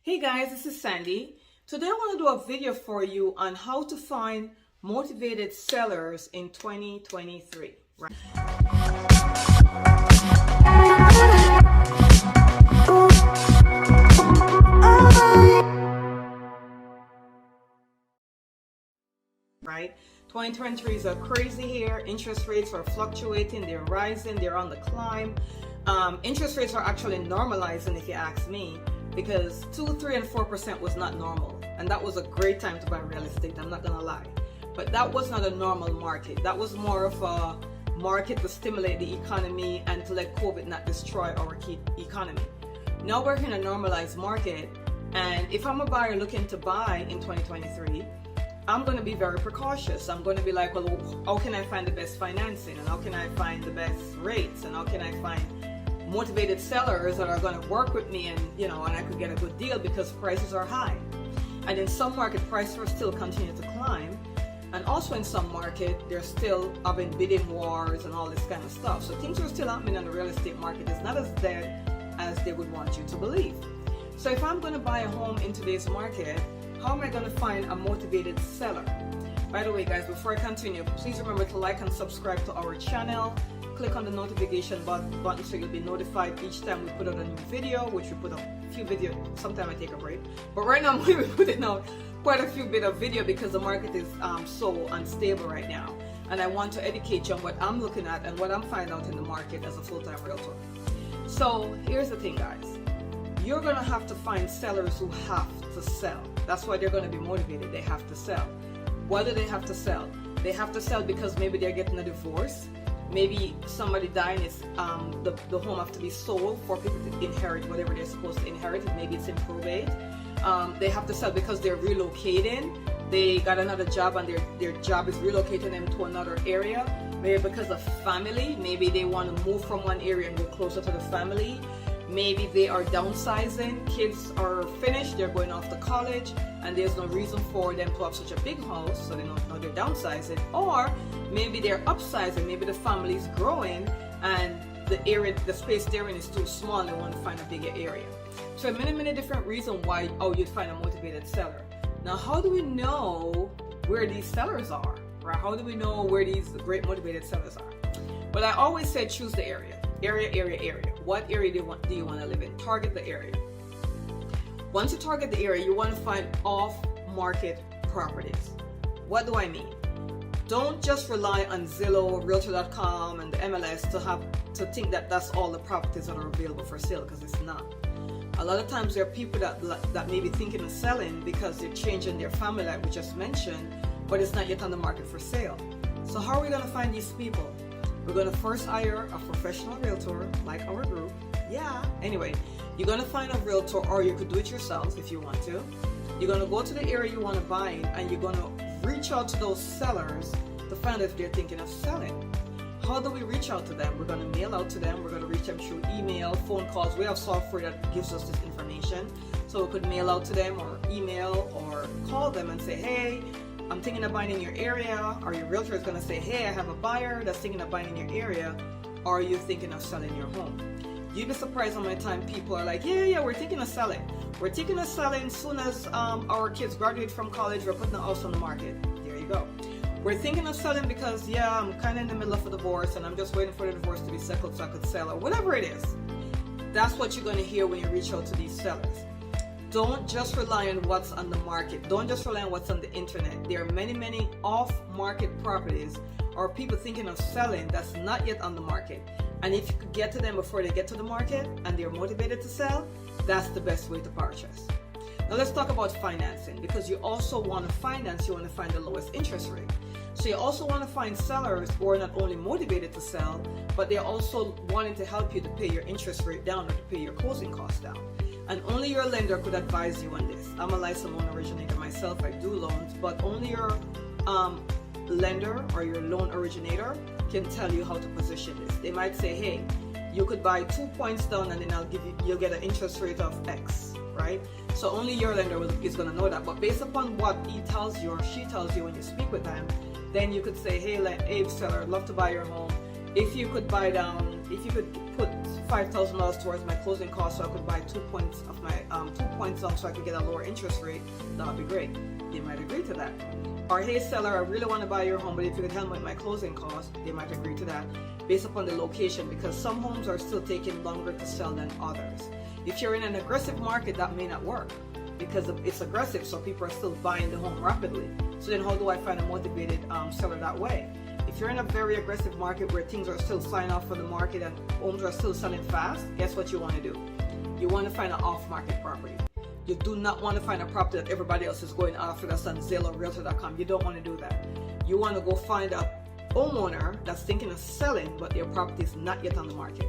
Hey guys, this is Sandy. Today I want to do a video for you on how to find motivated sellers in 2023. Right? 2023 is a crazy year. Interest rates are fluctuating, they're rising, they're on the climb. Interest rates are actually normalizing if you ask me, because 2, 3, and 4% was not normal, and that was a great time to buy real estate, I'm not gonna lie. But that was not a normal market. That was more of a market to stimulate the economy and to let COVID not destroy our economy. Now we're in a normalized market, and if I'm a buyer looking to buy in 2023, I'm going to be very precautious. I'm going to be like, well, how can I find the best financing, and how can I find the best rates, and how can I find motivated sellers that are going to work with me, and and I could get a good deal because prices are high. And in some market, prices are still continuing to climb, and also in some market they're still having bidding wars and all this kind of stuff. So things are still happening in the real estate market. It's not as dead as they would want you to believe. So if I'm going to buy a home in today's market, how am I going to find a motivated seller? By the way, guys, before I continue, please remember to like and subscribe to our channel. Click on the notification button so you'll be notified each time we put out a new video, which we put out a few videos. Sometimes I take a break, but right now we're putting out quite a few bit of video because the market is so unstable right now, and I want to educate you on what I'm looking at and what I'm finding out in the market as a full-time realtor. So here's the thing, guys. You're going to have to find sellers who have to sell. That's why they're going to be motivated. They have to sell. Why do they have to sell? They have to sell because maybe they're getting a divorce. Maybe somebody dying is the home have to be sold for people to inherit whatever they're supposed to inherit. Maybe it's in probate. They have to sell because they're relocating. They got another job and their job is relocating them to another area. Maybe because of family. Maybe they want to move from one area and go closer to the family. Maybe they are downsizing, kids are finished, they're going off to college, and there's no reason for them to have such a big house, so they know they're downsizing. Or maybe they're upsizing, maybe the family is growing and the space they're in is too small and they want to find a bigger area. So many different reasons why you'd find a motivated seller. Now, how do we know where these sellers are? Right? How do we know where these great motivated sellers are? Well, I always say choose the area. Area. What area do you want to live in? Target the area. Once you target the area, you want to find off-market properties. What do I mean? Don't just rely on Zillow, Realtor.com, and the MLS to think that that's all the properties that are available for sale, because it's not. A lot of times there are people that may be thinking of selling because they're changing their family, like we just mentioned, but it's not yet on the market for sale. So how are we going to find these people? We're going to first hire a professional realtor like our group. Anyway, you're going to find a realtor, or you could do it yourself if you want to. You're going to go to the area you want to buy in, and you're going to reach out to those sellers to find out if they're thinking of selling. How do we reach out to them? We're going to mail out to them. We're going to reach them through email, phone calls. We have software that gives us this information. So we could mail out to them or email or call them and say, hey, I'm thinking of buying in your area. Or your realtor is going to say, hey, I have a buyer that's thinking of buying in your area. Or are you thinking of selling your home? You'd be surprised how many times people are like, yeah, we're thinking of selling. We're thinking of selling as soon as our kids graduate from college. We're putting the house on the market. There you go. We're thinking of selling because, I'm kind of in the middle of a divorce and I'm just waiting for the divorce to be settled so I could sell, or whatever it is. That's what you're going to hear when you reach out to these sellers. Don't just rely on what's on the market. Don't just rely on what's on the internet. There are many off-market properties or people thinking of selling that's not yet on the market. And if you could get to them before they get to the market and they're motivated to sell, that's the best way to purchase. Now let's talk about financing, because you also want to finance, you want to find the lowest interest rate. So you also want to find sellers who are not only motivated to sell, but they're also wanting to help you to pay your interest rate down or to pay your closing costs down. And only your lender could advise you on this. I'm a licensed loan originator myself. I do loans, but only your lender or your loan originator can tell you how to position this. They might say, hey, you could buy 2 points down and then you'll get an interest rate of X, right? So only your lender is going to know that. But based upon what he tells you or she tells you when you speak with them, then you could say, hey, seller, I'd love to buy your home. If you could buy down, if you could put $5,000 towards my closing costs so I could buy 2 points of my 2 points down so I could get a lower interest rate, that would be great. They might agree to that. Or, hey seller, I really want to buy your home, but if you could help me with my closing costs, they might agree to that based upon the location, because some homes are still taking longer to sell than others. If you're in an aggressive market, that may not work because it's aggressive, so people are still buying the home rapidly. So then how do I find a motivated seller that way? If you're in a very aggressive market where things are still flying off from the market and homes are still selling fast, guess what you want to do? You want to find an off-market property. You do not want to find a property that everybody else is going after that's on Zillow, Realtor.com. You don't want to do that. You want to go find a homeowner that's thinking of selling, but their property is not yet on the market.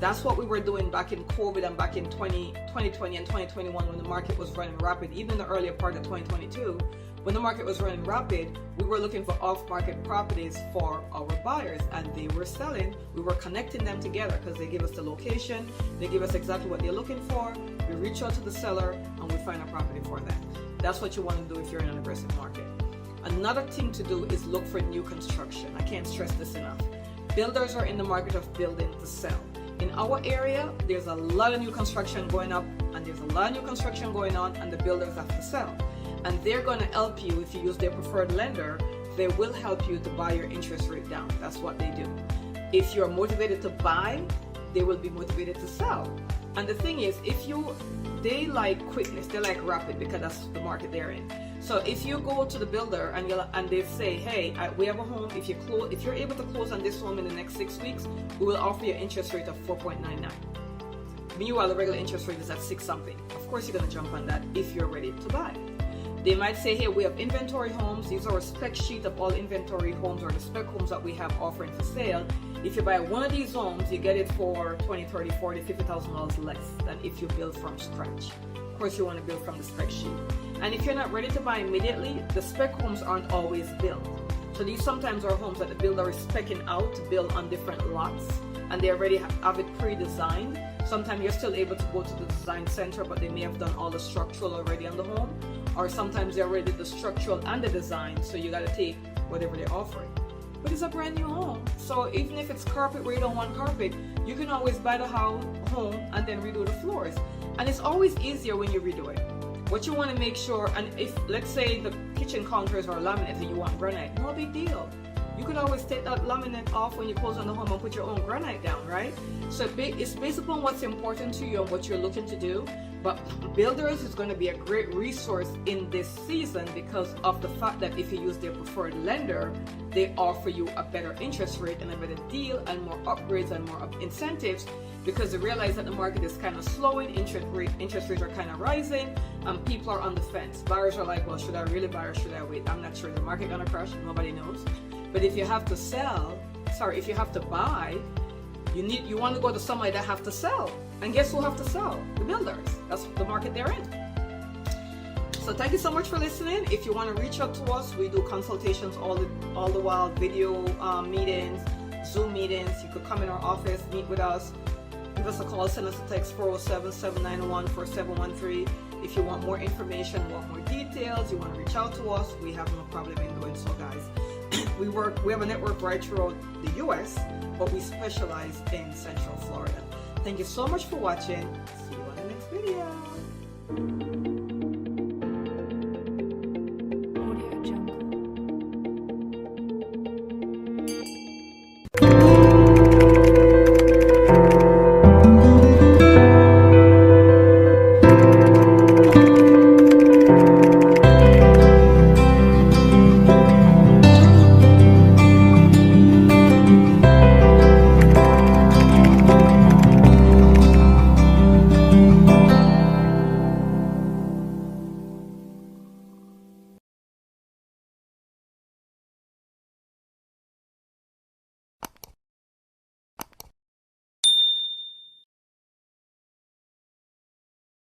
That's what we were doing back in COVID and back in 2020 and 2021 when the market was running rapid. Even in the earlier part of 2022, when the market was running rapid, we were looking for off-market properties for our buyers, and they were selling. We were connecting them together because they give us the location, they give us exactly what they're looking for. We reach out to the seller and we find a property for them. That's what you want to do if you're in an aggressive market. Another thing to do is look for new construction. I can't stress this enough. Builders are in the market of building to sell. In our area, there's a lot of new construction going up, and there's a lot of new construction going on, and the builders have to sell. And they're going to help you if you use their preferred lender. They will help you to buy your interest rate down. That's what they do. If you're motivated to buy, they will be motivated to sell. And the thing is, they like quickness, they like rapid, because that's the market they're in. So if you go to the builder and they say, hey, we have a home, if you're able to close on this home in the next 6 weeks, we will offer you an interest rate of 4.99. Meanwhile, the regular interest rate is at 6 something. Of course, you're going to jump on that if you're ready to buy. They might say, hey, we have inventory homes. These are a spec sheet of all inventory homes or the spec homes that we have offering for sale. If you buy one of these homes, you get it for $20, $30, $40, $50,000 less than if you build from scratch. Of course, you want to build from the spec sheet. And if you're not ready to buy immediately, the spec homes aren't always built. So these sometimes are homes that the builder is speccing out to build on different lots, and they already have it pre-designed. Sometimes you're still able to go to the design center, but they may have done all the structural already on the home. Or sometimes they already did the structural and the design, so you got to take whatever they're offering. But it's a brand new home, so even if it's carpet where you don't want carpet, you can always buy the home and then redo the floors. And it's always easier when you redo it. What you want to make sure, and if let's say the kitchen counters are laminate and you want granite, no big deal. You could always take that laminate off when you close on the home and put your own granite down, right? So it's based upon what's important to you and what you're looking to do. But builders is going to be a great resource in this season because of the fact that if you use their preferred lender, they offer you a better interest rate and a better deal and more upgrades and more incentives, because they realize that the market is kind of slowing, interest rates are kind of rising, and people are on the fence. Buyers are like, well, should I really buy or should I wait? I'm not sure. The market gonna crash? Nobody knows. But if you have to buy, you want to go to somebody that have to sell. And guess who have to sell? The builders. That's the market they're in. So thank you so much for listening. If you want to reach out to us, we do consultations all the while, video meetings, Zoom meetings. You could come in our office, meet with us, give us a call, send us a text, 407-791-4713. If you want more information, want more details, you want to reach out to us, we have no problem in doing so, guys. We have a network right throughout the US, but we specialize in Central Florida. Thank you so much for watching. See you on the next video.